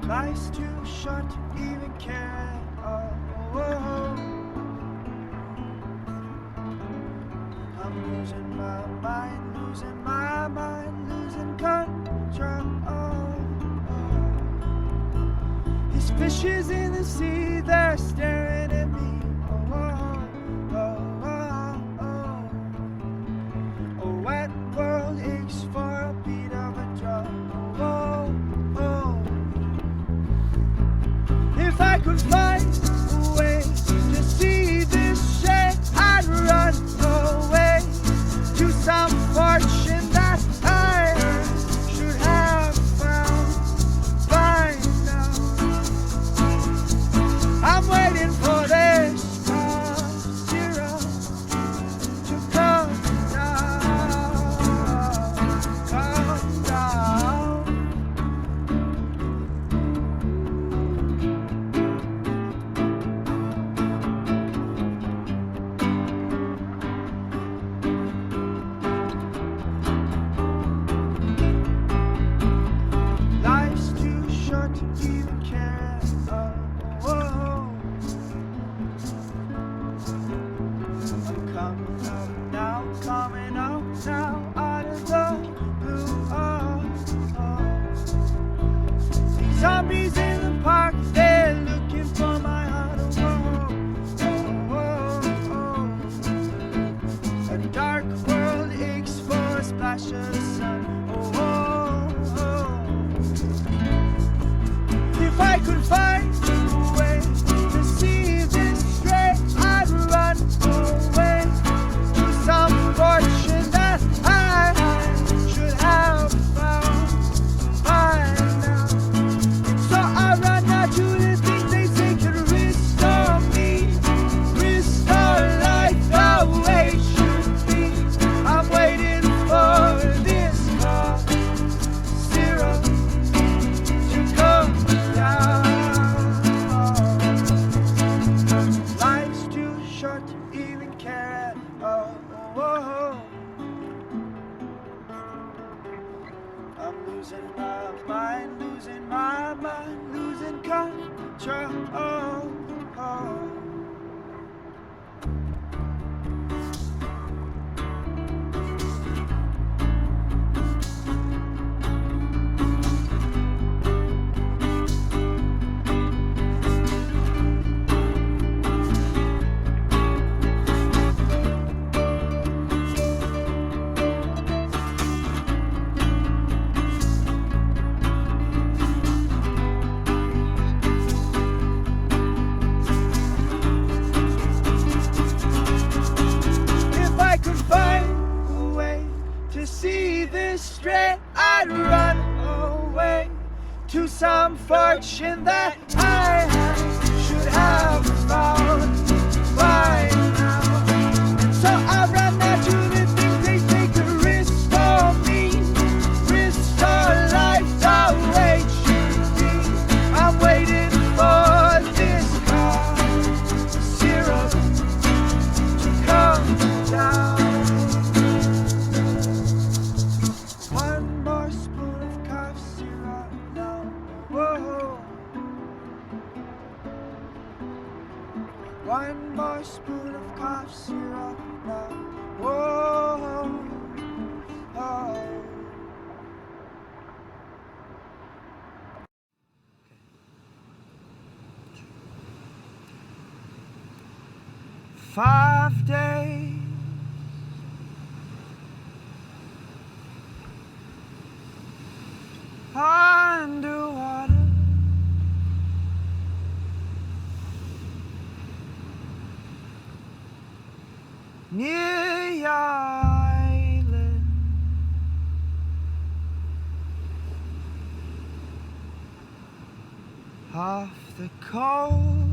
Life's too short to even care. I'm losing my mind, losing control. These fishes in the sea, they're staring at me. A wet world aches for a beat of a drum. If I could find a way to see this shade, I'd run away to some fortune that I should have found by now. I'm waiting for this zero to come down, come down. Life's too short to even care. I'm coming up now, out of the blue. These zombies in the park, they're looking for my heart. A dark world aches for a splash of the sun. If I could find a way to see this straight, I'd run away to some fortune that I should have found by now. So I run out to the things they say could restore me, restore life the way it should be. I'm waiting for this zero to come down. Life's too short to even care. I'm losing my mind, losing control. If I could find a way to see this straight, I'd run away to some fortune that I should have found by now. So I ran out to the things they say could restore me, restore life the way it should be. I'm waiting for this zero to come down. One more spoon of cough syrup now. One more spoon of cough syrup now. Whoa. 5 days underwater, near your island, off the coast.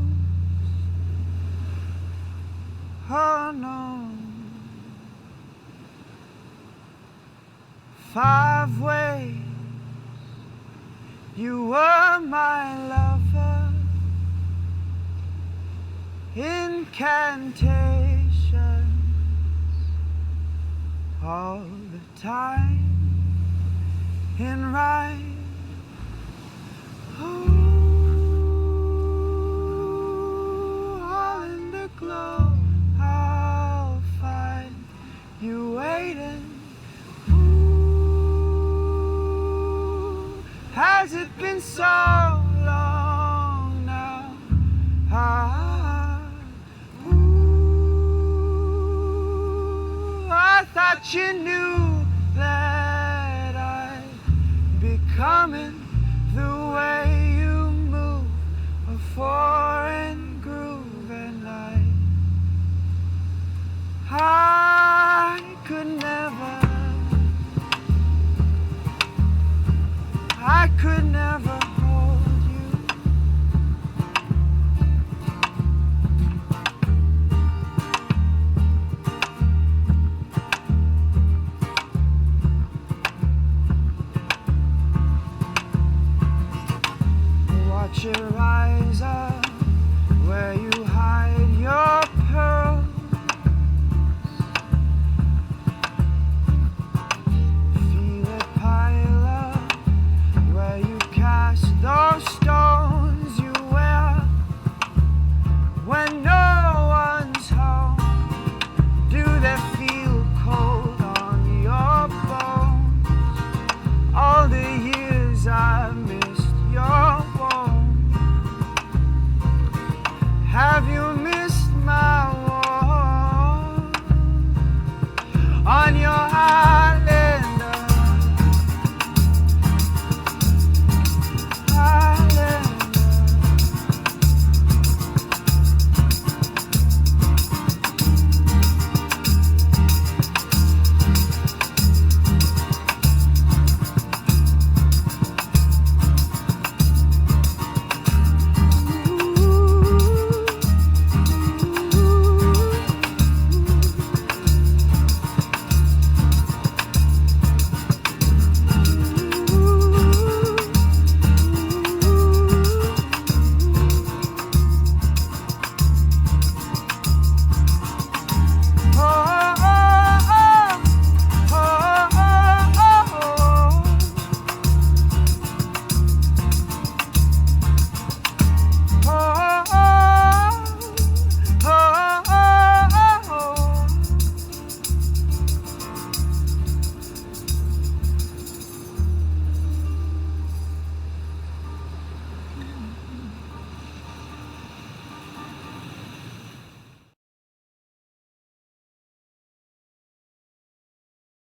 Oh no, 5 ways You were my lover, incantations all the time in rhyme. All in the glow, I'll find you waiting. Has it been so long now? I thought you knew that I'd be coming the way you move, a foreign groove, and I could never hold you. Watch your eyes.